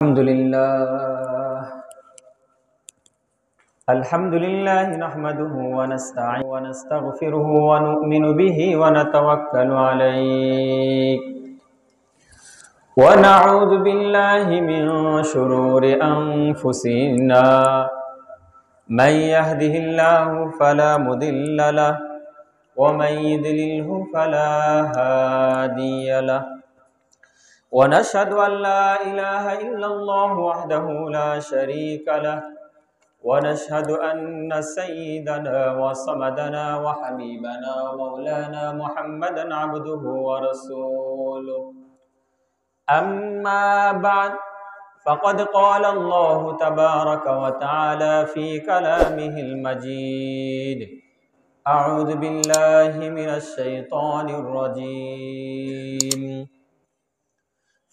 الحمد لله نحمده ونستعينه ونستغفره ونؤمن به ونتوكل عليه ونعوذ بالله من شرور أنفسنا من يهده الله فلا مضل له ومن يضلله فلا هادي له ونشهد أن لا إله إلا الله وحده لا شريك له ونشهد أن سيدنا وصمدنا وحبيبنا ومولانا محمدا عبده ورسوله أما بعد فقد قال الله تبارك وتعالى في كلامه المجيد أعوذ بالله من الشيطان الرجيم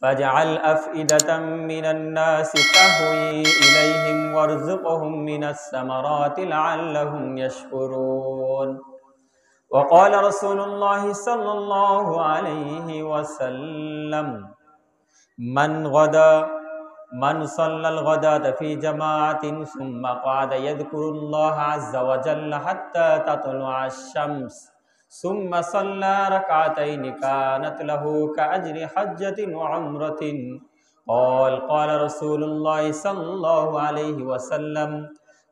فاجعل أفئدة من الناس تهوي إليهم وارزقهم من الثمرات لعلهم يشكرون وقال رسول الله صلى الله عليه وسلم من صلى الغداة في جماعة ثم قعد يذكر الله عز وجل حتى تطلع الشمس ثم صلى ركعتين كانت له كأجر حجة وعمرة قال رسول الله صلى الله عليه وسلم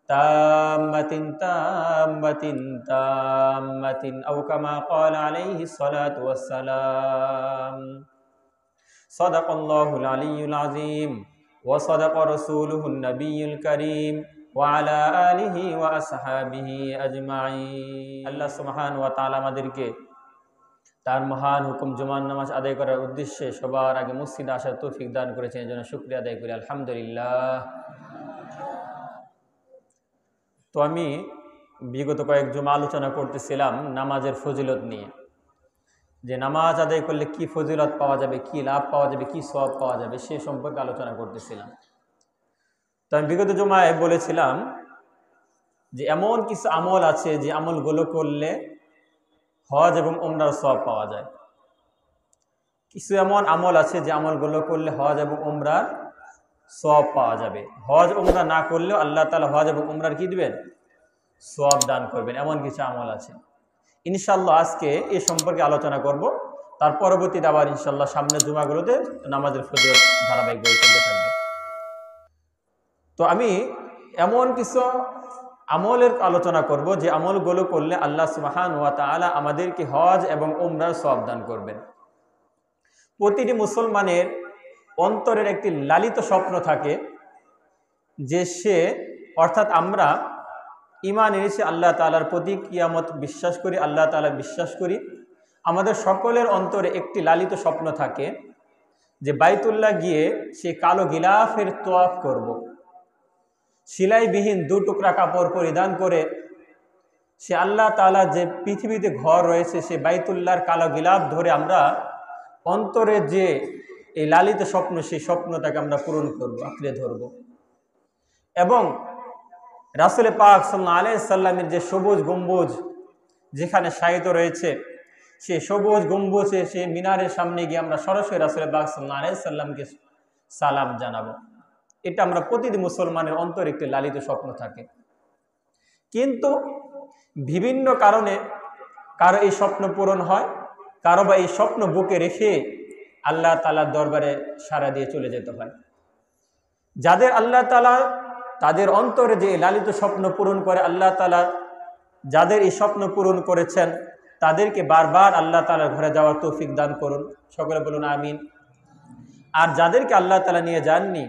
تامة تامة تامة أو كما قال عليه الصلاة والسلام صدق الله العلي العظيم وصدق رسوله النبي الكريم وعلى آله وأصحابه أجمعين আল্লাহ সুবহানাহু ওয়া তাআলা আমাদেরকে তার মহান হুকুম জুমার নামাজ আদায় করার উদ্দেশ্যে সবার আগে মসজিদে আসার তৌফিক দান করেছেন এজন্য শুকরিয়া আদায় করি আলহামদুলিল্লাহ। তো আমি বিগত কয়েক জুমা আলোচনা করতেছিলাম নামাজের ফজিলত নিয়ে, যে নামাজ আদায় করলে কি ফজিলত পাওয়া যাবে, কি লাভ পাওয়া যাবে, কি সওয়াব পাওয়া যাবে সে সম্পর্কে আলোচনা করতেছিলাম। তো আমি বিগত জুমায় বলেছিলাম যে এমন কিছু আমল আছে যে আমলগুলো করলে হজ এবং উমরার সওয়াব পাওয়া যায়। কিছু এমন আমল আছে যে আমলগুলো করলে হজ এবং উমরার সওয়াব পাওয়া যাবে। হজ উমরা না করলেও আল্লাহ তাআলা হজ এবং উমরার কি দিবেন? সওয়াব দান করবেন। এমন কিছু আমল আছে। ইনশাআল্লাহ আজকে এ সম্পর্কে আলোচনা করব। তার পরবর্তীতে আবার ইনশাআল্লাহ সামনের জুমাগুলোতে নামাজের ফজিলত ধারাবাহিকভাবে চলতে থাকবে। তো আমি এমন কিছু আমলের আলোচনা করব যে আমলগুলো করলে আল্লাহ সুবহানাহু ওয়া তাআলা আমাদেরকে হজ এবং উমরার সওয়াব দান করবেন। প্রতিটি মুসলমানের অন্তরের একটি লালিত স্বপ্ন থাকে যে সে অর্থাৎ আমরা ঈমান এনেছি আল্লাহ তাআলার প্রতি, কিয়ামত বিশ্বাস করি, আল্লাহ তাআলা বিশ্বাস করি। আমাদের সকলের অন্তরে একটি লালিত স্বপ্ন থাকে যে বাইতুল্লাহ গিয়ে সে কালো গিলাফের তোয়াফ করব। সেলাইবিহীন 2 টুকরা কাপড় পরিধান করে সে আল্লাহ তাআলা যে পৃথিবীতে ঘর রয়েছে সে বাইতুল্লাহর কালো গিলাফ ধরে আমরা অন্তরে যে এই লালিত স্বপ্ন সেই স্বপ্নটাকে আমরা পূরণ করব, আঁকড়ে ধরব। এবং রাসূল পাক সাল্লাল্লাহু আলাইহি সাল্লামের যে সবুজ গম্বুজ যেখানে শায়িত রয়েছে সেই সবুজ গম্বুজে সেই মিনারের সামনে গিয়ে আমরা সরাসরি রাসূল পাক সাল্লাল্লাহু আলাইহি সাল্লামকে সালাম জানাবো। এটা আমরা প্রতিটি মুসলমানের অন্তরে একটি লালিত স্বপ্ন থাকে। কিন্তু বিভিন্ন কারণে কারো এই স্বপ্ন পূরণ হয়, কারো বা এই স্বপ্ন বুকে রেখে আল্লাহ তাআলার দরবারে সাড়া দিয়ে চলে যেতে হয়। যাদের আল্লাহ তাআলা তাদের অন্তরে যে লালিত স্বপ্ন পূরণ করে আল্লাহ তাআলা যাদের এই স্বপ্ন পূরণ করেছেন তাদেরকে বারবার আল্লাহ তাআলার ঘরে যাওয়ার তৌফিক দান করুন, সকলে বলুন আমিন। আর যাদেরকে আল্লাহ তাআলা নিয়ে যাননি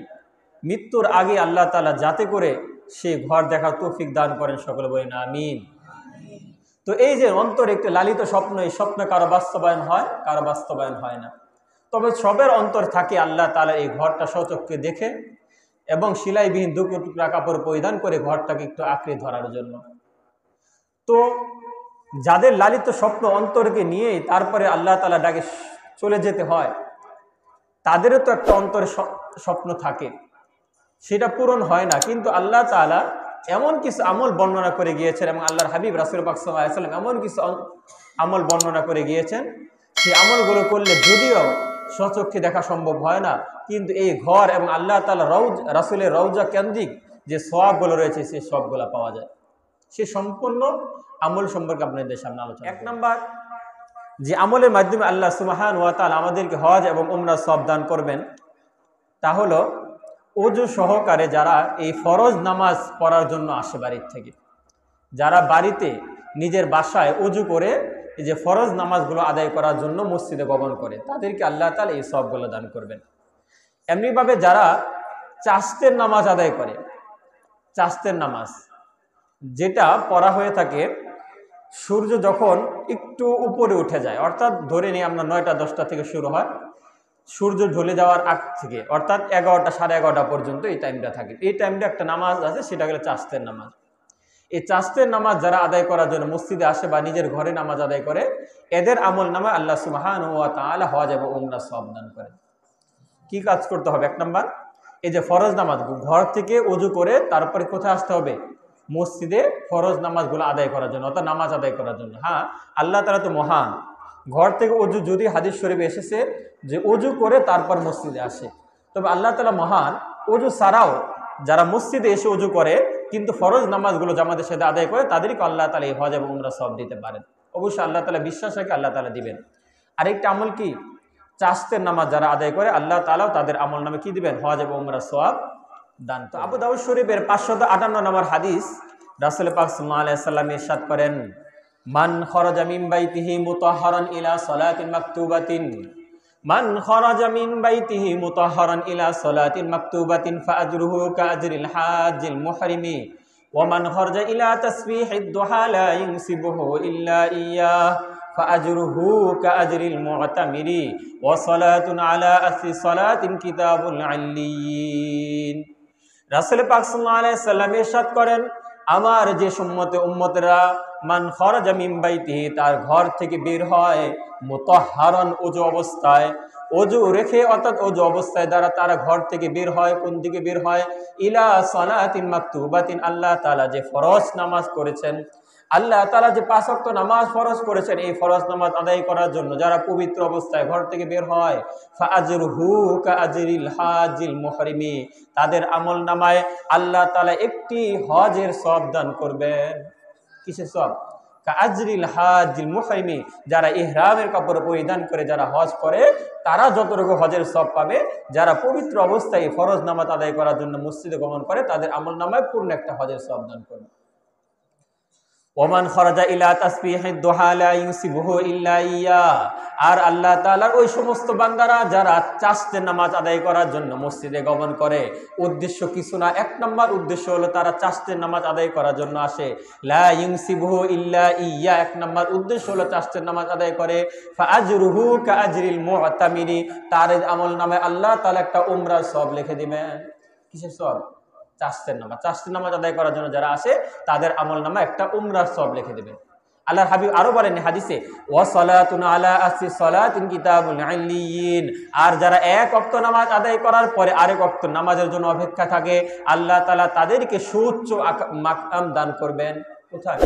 মৃত্যুর আগে আল্লাহ তাআলা যাতে করে সে ঘর দেখার তৌফিক দান করেন, সকলে বলেন আমিন। তো এই যে অন্তরে একটি লালিত স্বপ্ন, এই স্বপ্ন কারো বাস্তবায়ন হয়, কারো বাস্তবায়ন হয় না। তবে সবের অন্তর থাকে আল্লাহ তাআলা এই ঘরটা স্বচক্ষে দেখে এবং সেলাইবিহীন 2 টুকরা কাপড় পরিধান করে ঘরটাকে একটু আঁকড়ে ধরার জন্য। তো যাদের লালিত স্বপ্ন অন্তরকে নিয়ে তারপরে আল্লাহ তাআলা ডাকে চলে যেতে হয় তাদেরও তো একটা অন্তরে স্বপ্ন থাকে, সেটা পূরণ হয় না। কিন্তু আল্লাহ তাআলা এমন কিছু আমল বর্ণনা করে গিয়েছেন এবং আল্লাহর হাবিব রাসূল পাক সাল্লাল্লাহু আলাইহি ওয়াসাল্লাম এমন কিছু আমল বর্ণনা করে গিয়েছেন সেই আমলগুলো করলে যদিও স্বচক্ষে দেখা সম্ভব হয় না, কিন্তু এই ঘর এবং আল্লাহ তাআলা রাসূলের রওজা কেন্দ্রিক যে সওয়াবগুলো রয়েছে সেই সওয়াবগুলো পাওয়া যায়। সে সম্পূর্ণ আমল সম্পর্কে আপনাদের সামনে আলোচনা। 1 নাম্বার যে আমলের মাধ্যমে আল্লাহ সুবহানাহু ওয়া তাআলা আমাদেরকে হজ এবং উমরার সওয়াব দান করবেন তা হলো ওযু সহকারে যারা এই ফরজ নামাজ পড়ার জন্য আসে বাড়ির থেকে, যারা বাড়িতে নিজের বাসায় ওযু করে এই যে ফরজ নামাজগুলো আদায় করার জন্য মসজিদে গমন করে, তাদেরকে আল্লাহ তাআলা এই সওয়াবগুলো দান করবেন। এমনিভাবে যারা চাস্তের নামাজ আদায় করে, চাস্তের নামাজ যেটা পড়া হয়ে থাকে সূর্য যখন একটু উপরে উঠে যায়, অর্থাৎ ধরে নিই আমরা 9টা 10টা থেকে শুরু হয়, সূর্য ঢলে যাওয়ার আগ থেকে অর্থাৎ 11টা 11:30 পর্যন্ত এই টাইমটা থাকে। এই টাইমটা একটা নামাজ আছে, সেটা হলো চাস্তের নামাজ। এই চাস্তের নামাজ যারা আদায় করার জন্য মসজিদে আসে বা নিজের ঘরে নামাজ আদায় করে, এদের আমল নামে আল্লাহ সুবহানাহু ওয়া তাআলা হজ এবং উমরার সওয়াব দান করেন। কি কাজ করতে হবে? 1 নাম্বার, এই যে ফরজ নামাজ ঘর থেকে ওযু করে তারপরে কোথায় আসতে হবে? মসজিদে ফরজ নামাজগুলো আদায় করার জন্য, অর্থাৎ নামাজ আদায় করার জন্য। হ্যাঁ, আল্লাহ তাআলা তো মহান, ঘর থেকে ওযু যদি হাদিস শরীফে এসেছে যে ওযু করে তারপর মসজিদে আসে, তবে আল্লাহ তাআলা মহান, ওযু ছাড়াও যারা মসজিদে এসে ওযু করে কিন্তু ফরজ নামাজগুলো জামাতের সাথে আদায় করে, তাদেরকে আল্লাহ তাআলা এই হজ এবং উমরা সওয়াব দিতে পারেন। অবশ্যই আল্লাহ তাআলা বিশ্বাস রাখে, আল্লাহ তাআলা দিবেন। আরেকটা আমল কি? চাস্তের নামাজ যারা আদায় করে আল্লাহ তাআলাও তাদের আমল নামে কি দিবেন? হজ এবং উমরা সওয়াব দান। তো আবু দাউদ শরীফের 558 নম্বর হাদিস, রাসূল পাক সাল্লাল্লাহু আলাইহি ওয়াসাল্লাম ইরশাদ করেন, মান খরাজা মিন বাইতিহি মুতাহহারান ইলা সালাতিন মাকতুবাতিন, মান খরাজা মিন বাইতিহি মুতাহহারান ইলা সালাতিন মাকতুবাতিন ফাআজরুহু কাআজরিল হাজ্জিল মুহরিমি ওয়া মান খরাজা ইলা তাসবিহিদ দুহা লা ইউসিবুহু ইল্লা ইয়্যাহ ফাআজরুহু কাআজরিল মু'তামিরি ওয়া সালাতুন আলা আসরি সালাতিন কিতাবুল আল্লিয়িন। রাসূল পাক সাল্লাল্লাহু আলাইহি ওয়াসাল্লাম ইরশাদ করেন, আমার যে উম্মতেরা মান খরাজা মিন বাইতিহি, তার ঘর থেকে বের হয়, মুতাহহারান ওযু অবস্থায়, ওযু রেখে অর্থাৎ ওযু অবস্থায় দ্বারা তারা ঘর থেকে বের হয়, কোন দিকে বের হয়? ইলা সালাতিন মাকতুবাতিন, আল্লাহ তাআলা যে ফরজ নামাজ করেছেন, আল্লাহ তাআলা যে 5 ওয়াক্ত নামাজ ফরজ করেছেন, এই ফরজ নামাজ আদায় করার জন্য যারা পবিত্র অবস্থায় ঘর থেকে বের হয়, ফাআজরুহু কাআজরিল হাজ্জিল মুহরিমি, তাদের আমল নামায় আল্লাহ তাআলা একটি হজের সওয়াব দান করবেন। কিসের সওয়াব? কাআজরিল হাজ্জিল মুহরিমি, যারা ইহরামের কাপড় পরিধান করে যারা হজ করে তারা যতটুকু হজের সওয়াব পাবে, যারা পবিত্র অবস্থায় ফরজ নামাজ আদায় করার জন্য মসজিদে গমন করে তাদের আমল নামায় পূর্ণ একটা হজের সওয়াব দান করবে। ওমান খরাজা ইলা তাসবিহিদ দুহা লা ইউসিবুহু ইল্লা ইয়্যা, আর আল্লাহ তাআলার ওই সমস্ত বান্দারা যারা চাস্তের নামাজ আদায় করার জন্য মসজিদে গমন করে, উদ্দেশ্য কিছু না, 1 নম্বর উদ্দেশ্য হলো তারা চাস্তের নামাজ আদায় করার জন্য আসে, লা ইউসিবুহু ইল্লা ইয়্যা 1 নম্বর উদ্দেশ্য হলো চাস্তের নামাজ আদায় করে, ফাআজরুহু কাআজরিল মু'তামিরি, তার আমল নামে আল্লাহ তাআলা একটা উমরার সওয়াব লিখে দিবেন। কিসের সওয়াব? চাস্তের নামাজ। চাস্তের নামাজ আদায় করার জন্য যারা আসে তাদের আমল নামা একটা উমরার সওয়াব লিখে দেবেন। আল্লাহর হাবিব আরো বলেন হাদিসে, ওয়া সালাতুন আলা আসরি সালাতিন কিতাবুল আল্লিয়িন, আর যারা 1 ওয়াক্ত নামাজ আদায় করার পরে আরেক ওয়াক্ত নামাজের জন্য অপেক্ষা থাকে, আল্লাহ তাআলা তাদেরকে সুউচ্চ মাকাম দান করবেন। কোথায়?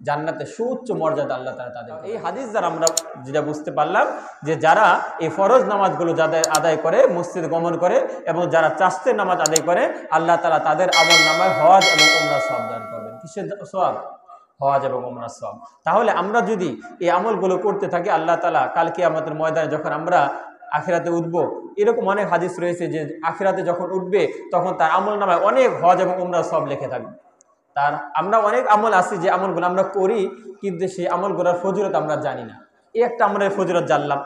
জান্নাতে সুউচ্চ মর্যাদা আল্লাহ তাআলা তাদের। এই হাদিস দ্বারা আমরা যেটা বুঝতে পারলাম যে যারা এই ফরজ নামাজগুলো যাদের আদায় করে মসজিদ গমন করে এবং যারা চাস্তের নামাজ আদায় করে, আল্লাহ তাআলা তাদের আমল নামায় হজ এবং উমরার সওয়াব দান করবেন। কিসের সওয়াব? হজ এবং উমরার সওয়াব। তাহলে আমরা যদি এই আমলগুলো করতে থাকি, আল্লাহ তাআলা কাল কিয়ামতের ময়দানে যখন আমরা আখিরাতে উঠবো, এরকম অনেক হাদিস রয়েছে যে আখিরাতে যখন উঠবে তখন তার আমল নামায় অনেক হজ এবং উমরার সওয়াব লিখে থাকবে। তার আমরা অনেক আমল আছে যে আমলগুলো আমরা করি কিন্তু সেই আমলগুলোর ফজিলত আমরা জানি না। এই একটা আমলের ফজিলত জানলাম,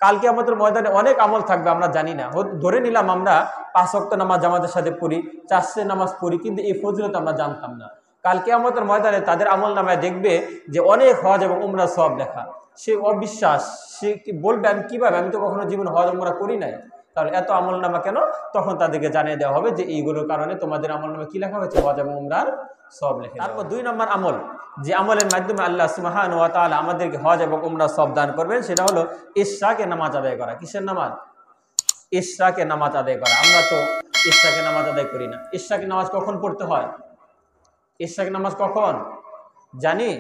কালকে আমাদের ময়দানে অনেক আমল থাকবে আমরা জানি না। ধরে নিলাম আমরা 5 ওয়াক্ত নামাজ জামাতের সাথে পড়ি, চাস্তের নামাজ পড়ি, কিন্তু এই ফজিলত আমরা জানতাম না। কালকে আমাদের ময়দানে তাদের আমল নামায় দেখবে যে অনেক হজ এবং উমরা সওয়াব লেখা। সে অবিশ্বাস, সে কি বলবে আমি কিভাবে, আমি তো কখনো জীবন হজ উমরা করি নাই, তাহলে এত আমল নামা কেন? তখন তাদেরকে জানিয়ে দেওয়া হবে যে এইগুলোর কারণে তোমাদের আমল নামে কি লেখা হয়েছে? হজ এবং উমরার সওয়াব লেখা। তারপর 2 নম্বর আমল, যে আমলের মাধ্যমে আল্লাহ সুবহানাহু ওয়া তাআলা আমাদেরকে হজ এবং উমরা সওয়াব দান করবেন, সেটা হলো ইশরাকে নামাজ আদায় করা। কিসের নামাজ? ইশরাকে নামাজ আদায় করা। আমরা তো ইশরাকে নামাজ আদায় করি না। ইশরাকে নামাজ কখন পড়তে হয়? ইশরাকে নামাজ কখন জানি?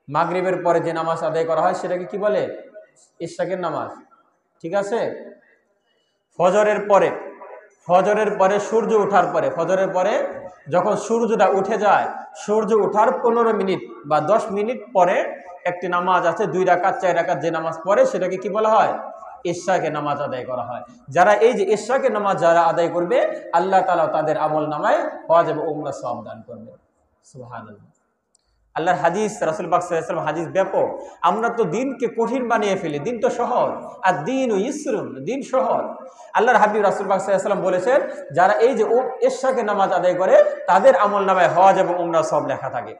মাগরিবের পরে যে নামাজ আদায় করা হয় সেটাকে কি বলে? ইশরাকের নামাজ। ঠিক আছে। ফজরের পরে সূর্য ওঠার পরে, ফজরের পরে যখন সূর্যটা উঠে যায়, সূর্য ওঠার 15 মিনিট বা 10 মিনিট পরে একটি নামাজ আছে, 2 রাকাত 4 রাকাত যে নামাজ পড়ে সেটাকে কি বলা হয়? ইশরাকে নামাজ আদায় করা হয়। যারা এই যে ইশরাকে নামাজ যারা আদায় করবে, আল্লাহ তাআলা তাদের আমল নামায় হজ এবং উমরা সওয়াব দান করবে। সুবহানাল্লাহ। আল্লাহর হাদিস, রাসূল পাক সাল্লাল্লাহু আলাইহি ওয়াসাল্লাম হাদিস ব্যাপক। আমরা তো দিনকে কঠিন বানিয়ে ফেলি, দিন তো সহজ। আর দিন ইসরুন, দিন সহজ। আল্লাহর হাবিব রাসূল পাক সাল্লাল্লাহু আলাইহি ওয়াসাল্লাম বলেছেন, যারা এই যে ইশরাকে নামাজ আদায় করে তাদের আমল নামায় হজ এবং উমরা সওয়াব লেখা থাকে।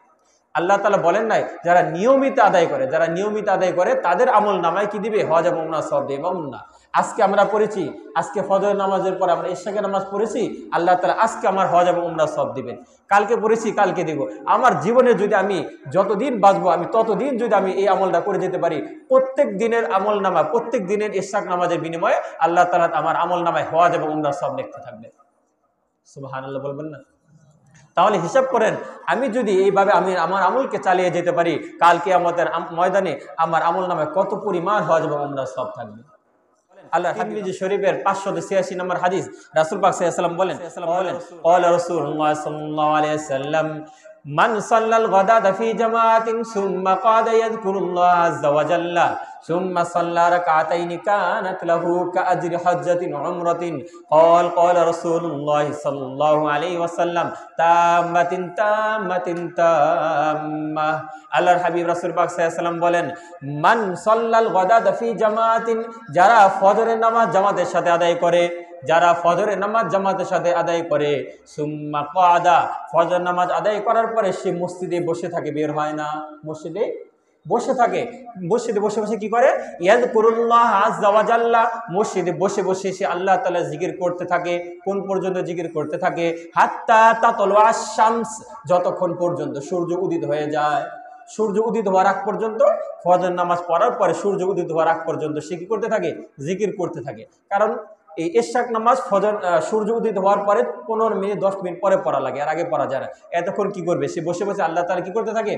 আল্লাহ তাআলা বলেন নাই যারা নিয়মিত আদায় করে তাদের আমল নামায় কি দিবে? হজ এবং উমরা সওয়াব দিবে। এমন না। আজকে আমরা পড়েছি, আজকে ফজর নামাজের পর আমরা ইশরাকের নামাজ পড়েছি, আল্লাহ তাআলা আজকে আমার হজ এবং উমরা সওয়াব দিবেন। কালকে পড়েছি, কালকে দিব। আমার জীবনে যদি আমি যতদিন বাঁচবো, আমি ততদিন যদি আমি এই আমলটা করে যেতে পারি, প্রত্যেক দিনের আমল নামা, প্রত্যেক দিনের ইশরাক নামাজের বিনিময়ে আল্লাহ তাআলা আমার আমল নামায় হজ এবং উমরা সওয়াব লিখতে থাকবে। সুবহানাল্লাহ বলবেন না? তাহলে হিসাব করেন, আমি যদি এইভাবে আমি আমার আমলকে চালিয়ে যেতে পারি, কালকে আমাদের ময়দানে আমার আমল নামায় কত পরিমাণ হজ এবং উমরা সওয়াব থাকবে। আল্লাহ তিরমিজি শরীফের 586 নম্বর হাদিস, রাসূল পাক সাল্লাল্লাহু আলাইহি ওয়াসাল্লাম বলেন ক্বালা রাসূলুল্লাহ সাল্লাল্লাহু আলাইহি ওয়াসাল্লাম মান সাল্লাল গাদাতা ফি জামাআতিন সুম্মা কাদা ইয়াযকুরুল্লাহ আযজা ওয়া জাল্লা সুম্মা সাল্লা রাকাতাইনি কানাত লাহু কাআজরি হজ্জাতিন উমরাতিন ক্বালা রাসূলুল্লাহ সাল্লাল্লাহু আলাইহি ওয়াসাল্লাম তাম্মাতিন তাম্মাতিন তাম্মাহ। আল্লাহর হাবিব রাসূল পাক সাল্লাল্লাহু আলাইহি ওয়াসাল্লাম বলেন, মান সাল্লাল গাদাতা ফি জামাআতিন, যারা ফজরের নামাজ জামাতের সাথে আদায় করে, যারা ফজরের নামাজ জামাতের সাথে আদায় করে, সুম্মা কাদা, ফজর নামাজ আদায় করার পরে সে মসজিদে বসে থাকে, বের হয় না, মসজিদে বসে থাকে। মসজিদে বসে বসে কি করে? ইয়াযকুরুল্লাহ আযজা ওয়া জাল্লা, মসজিদে বসে বসে সে আল্লাহ তাআলা জিকির করতে থাকে। কোন পর্যন্ত জিকির করতে থাকে? হাত্তা তাতলু আশ-শামস, যতক্ষণ পর্যন্ত সূর্য উদিত হয়ে যায়। সূর্য উদিত হওয়ার আগ পর্যন্ত, ফজর নামাজ পড়ার পরে সূর্য উদিত হওয়ার আগ পর্যন্ত সে কি করতে থাকে? জিকির করতে থাকে। কারণ এই ইশরাক নামাজ ফজর সূর্য উদিত হওয়ার পরে 15 মিনিট 10 মিনিট পরে পড়া লাগে, আর আগে পড়া যায় না। এতক্ষণ কি করবে? সে বসে বসে আল্লাহ তাআলা কি করতে থাকে?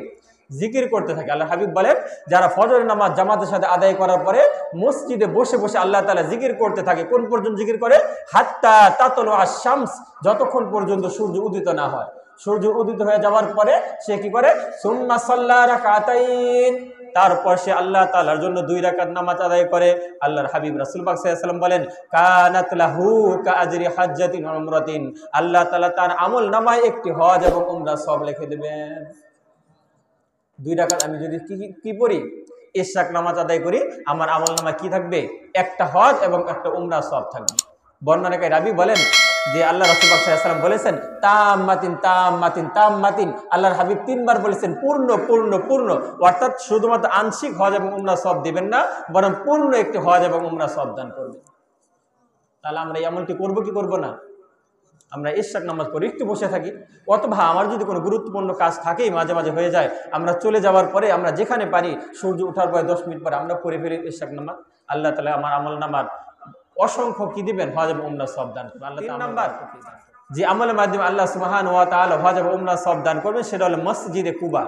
জিকির করতে থাকে। আল্লাহ হাবিব বলেন, যারা ফজরের নামাজ জামাতের সাথে আদায় করার পরে মসজিদে বসে বসে আল্লাহ তাআলা জিকির করতে থাকে, কোন পর্যন্ত জিকির করে? হাত্তা তাতলু আশ-শামস, যতক্ষণ পর্যন্ত সূর্য উদিত না হয়। সূর্য উদিত হয়ে যাওয়ার পরে সে কি করে? সুম্মা সাল্লা রাকাতাইন, তারপর সে আল্লাহ তাআলার জন্য 2 রাকাত নামাজ আদায় করে। আল্লাহর হাবিব রাসূল পাক সাল্লাল্লাহু আলাইহি ওয়াসাল্লাম বলেন, কানাত লাহু কাআজরি হজ্জাতিন উমরাতিন, আল্লাহ তাআলা তার আমল নামায় একটি হজ এবং উমরা সওয়াব লিখে দেবেন। 2 রাকাত আমি যদি কি পড়ি? ইশরাক নামাজ আদায় করি, আমার আমল নামায় কি থাকবে? একটা হজ এবং একটা উমরা সওয়াব থাকবে। বর্ণনাকারী রাবী বলেন যে আল্লাহ রাসূল পাক সাল্লাল্লাহু আলাইহি ওয়াসাল্লাম বলেছেন তাম্মাতিন তাম্মাতিন তাম্মাতিন, আল্লাহর হাবিব 3 বার বলেছেন পূর্ণ পূর্ণ পূর্ণ, অর্থাৎ শুধুমাত্র আংশিক হজ এবং উমরা সওয়াব দিবেন না, বরং পূর্ণ একটি হজ এবং উমরা সওয়াব দান করবেন। তাহলে আমরা এই আমলটি করব কি করব না? আমরা ইশরাক নামাজ পড়ে একটু বসে থাকি, অথবা আমার যদি কোনো গুরুত্বপূর্ণ কাজ থাকেই মাঝে মাঝে হয়ে যায়, আমরা চলে যাওয়ার পরে আমরা যেখানে পারি সূর্য ওঠার পরে 10 মিনিট পরে আমরা পড়ে ফেলি ইশরাক নামাজ, আল্লাহ তাআলা আমার আমল নামার অসংখ্য কি দিবেন? হজ এবং উমরা সওয়াব দান করবেন। আল্লাহ 3 নাম্বার যে আমলের মাধ্যমে আল্লাহ সুবহানাহু ওয়া তাআলা হজ এবং উমরা সওয়াব দান করবেন সেটা হলো মসজিদে কুবা।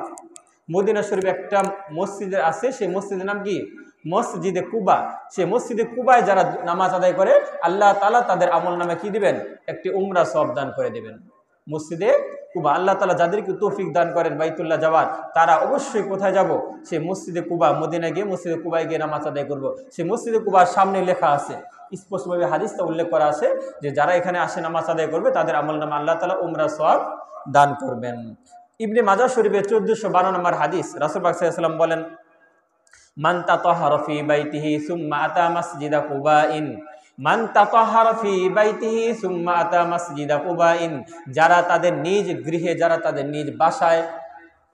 মদিনা শরীফে একটা মসজিদ আছে, সেই মসজিদের নাম কি? মসজিদে কুবা। সেই মসজিদে কুবায় যারা নামাজ আদায় করে আল্লাহ তাআলা তাদের আমল নামে কি দিবেন? একটি উমরা সওয়াব দান করে দিবেন। মসজিদে কুবা আল্লাহ তাআলা যাদেরকে তৌফিক দান করেন বাইতুল্লাহ যাওয়ার, তারা অবশ্যই কোথায় যাব? সেই মসজিদে কুবা, মদিনায় গিয়ে মসজিদে কুবায় গিয়ে নামাজ আদায় করব। সেই মসজিদে কুবার সামনে লেখা আছে, স্পষ্টভাবে হাদিসটা উল্লেখ করা আছে যে যারা এখানে আসে নামাজ আদায় করবে তাদের আমল নামে আল্লাহ তাআলা উমরা সওয়াব দান করবেন। ইবনে মাজাহ শরীফের 1412 নম্বর হাদিস, রাসূল পাক সাল্লাল্লাহু আলাইহি ওয়াসাল্লাম বলেন, মান তাতাহহারা ফি বাইতিহি সুম্মা আতা মাসজিদা কুবাইন, মান তাতাহহারা ফি বাইতিহি সুম্মা আতা মাসজিদা কুবাইন, যারা তাদের নিজ গৃহে, যারা তাদের নিজ বাসায়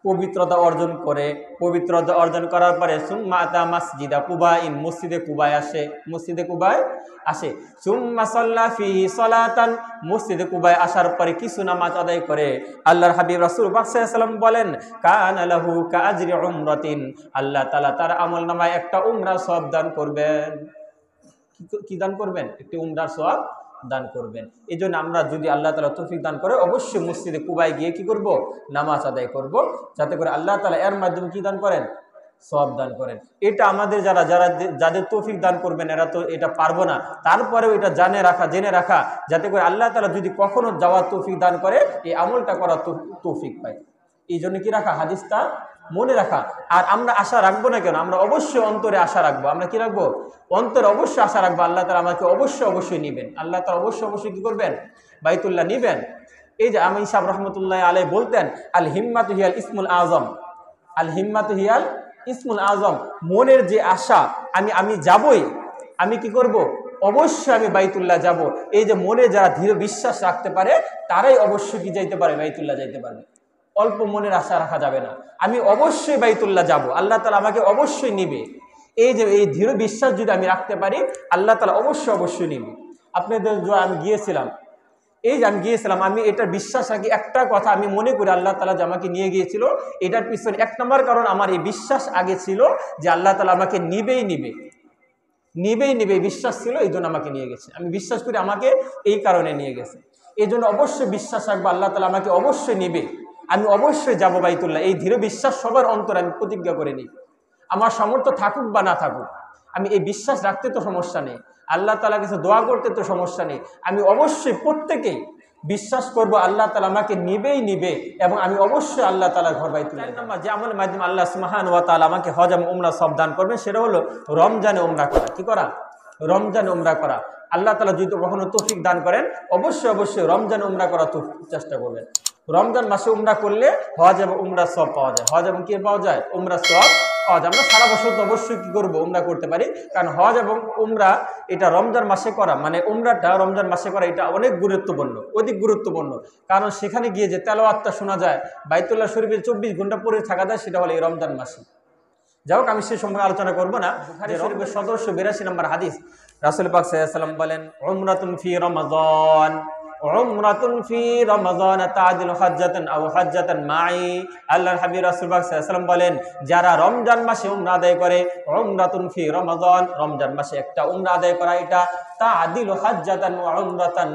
পবিত্রতা অর্জন করে, পবিত্রতা অর্জন করার পরে সুম্মা আতা মাসজিদা কুবাইন, মসজিদে কুবায় আসে, মসজিদে কুবায় আসে, সুম্মা সাল্লা ফিহি সালাতান, মসজিদে কুবায় আসার পরে কিছু নামাজ আদায় করে, আল্লাহর হাবিব রাসূল পাক সাল্লাল্লাহু আলাইহি ওয়াসাল্লাম বলেন, কানা লাহু কাআজরি উমরাতিন, আল্লাহ তাআলা তার আমল নামায় একটা উমরা সওয়াব দান করবেন। কি দান করবেন? একটি উমরার সওয়াব দান করবেন। এই জন্য আমরা যদি আল্লাহ তাআলা তৌফিক দান করে অবশ্যই মসজিদে কুবায় গিয়ে কি করব? নামাজ আদায় করব, যাতে করে আল্লাহ তাআলা এর মাধ্যমে কি দান করেন? সওয়াব দান করেন। এটা আমাদের যারা যারা যাদের তৌফিক দান করবেন এরা তো এটা পারবো না, তারপরেও এটা জেনে রাখা যাতে করে আল্লাহ তাআলা যদি কখনো যাওয়ার তৌফিক দান করে এই আমলটা করার তৌফিক পায়। এই জন্য কি রাখা, হাদিসটা মনে রাখা। আর আমরা আশা রাখবো না কেন, আমরা অবশ্যই অন্তরে আশা রাখবো। আমরা কি রাখবো, অন্তরে অবশ্যই আশা রাখবো আল্লাহ তাআলা আমাকে অবশ্যই নিবেন। আল্লাহ তাআলা অবশ্যই কি করবেন, বাইতুল্লাহ নিবেন। এই যে আমি সাহেব রহমতুল্লাহ আলাইহি বলতেন, আল হিম্মাতু হিয়াল ইসমুল আজম, আল হিম্মাতু হিয়াল ইসমুল আজম, মনের যে আশা আমি যাবই, আমি কি করব, অবশ্যই আমি বাইতুল্লাহ যাব। এই যে মনে যারা দৃঢ় বিশ্বাস রাখতে পারে তারাই অবশ্যই কি যাইতে পারে, বাইতুল্লাহ যাইতে পারবে। অল্প মনের আশা রাখা যাবে না, আমি অবশ্যই বাইতুল্লাহ যাব, আল্লাহ তাআলা আমাকে অবশ্যই নিবে। এই যে এই দৃঢ় বিশ্বাস যদি আমি রাখতে পারি আল্লাহ তাআলা অবশ্যই নিবে। আপনাদের আমি গিয়েছিলাম, এই যে আমি গিয়েছিলাম, আমি এটার বিশ্বাস রাখি, একটা কথা আমি মনে করি আল্লাহ তাআলা যে আমাকে নিয়ে গিয়েছিল এটার পিছনে এক নম্বর কারণ আমার এই বিশ্বাস আগে ছিল যে আল্লাহ তাআলা আমাকে নিবেই নিবে বিশ্বাস ছিল, এই জন্য আমাকে নিয়ে গেছে। আমি বিশ্বাস করি আমাকে এই কারণে নিয়ে গেছে, এই জন্য অবশ্যই বিশ্বাস রাখবো আল্লাহ তাআলা আমাকে অবশ্যই নিবে, আমি অবশ্যই যাব বাইতুল্লাহ। এই দৃঢ় বিশ্বাস সবার অন্তরে আমি প্রতিজ্ঞা করে নিই, আমার সামর্থ্য থাকুক বা না থাকুক, আমি এই বিশ্বাস রাখতে তো সমস্যা নেই, আল্লাহ তাআলার কাছে দোয়া করতে তো সমস্যা নেই, আমি অবশ্যই প্রত্যেকেই বিশ্বাস করব আল্লাহ তাআলা আমাকে নিবে এবং আমি অবশ্যই আল্লাহ তাআলার ঘর বাইতুল্লাহ যে আমলের মাধ্যমে আল্লাহ সুবহানাহু ওয়া তাআলা আমাকে হজ এবং উমরা সব দান করবেন সেটা হলো রমজানে উমরা করা। কি করা, রমজানে উমরা করা। আল্লাহ তাআলা যদি কখনো তৌফিক দান করেন অবশ্যই রমজানে উমরা করার চেষ্টা করবেন। রমজান মাসে উমরা করলে হজ এবং উমরা সব পাওয়া যায়, হজ এবং কি পাওয়া যায়, উমরা সব পাওয়া যায়। আমরা সারা বছর তো অবশ্যই কি করবো, উমরা করতে পারি, কারণ হজ এবং উমরা এটা রমজান মাসে করা, মানে উমরাটা রমজান মাসে করা এটা অনেক গুরুত্বপূর্ণ, অধিক গুরুত্বপূর্ণ। কারণ সেখানে গিয়ে যে তেলাওয়াতটা শোনা যায়, বাইতুল্লাহ শরীফে 24 ঘন্টা পরে থাকা যায়, সেটা হলো এই রমজান মাসে। যাই হোক, আমি সে সম্পর্কে আলোচনা করবো না। বুখারী শরীফের 1782 নম্বর হাদিস, রাসূল পাক সাল্লাল্লাহু আলাইহি ওয়াসাল্লাম বলেন, উমরাতুন ফি রমাযান, উমরাতুন ফি রমাযান তা'দিলু হাজ্জাতান আও হাজ্জাতান মাই। আল্লাহর হাবিব রাসূল পাক সাল্লাল্লাহু আলাইহি ওয়াসাল্লাম বলেন, যারা রমজান মাসে উমরা আদায় করে, উমরাতুন ফি রমাযান, রমজান মাসে একটা উমরা আদায় করা, এটা তা'দিলু হাজ্জাতান ওয়া উমরাতান,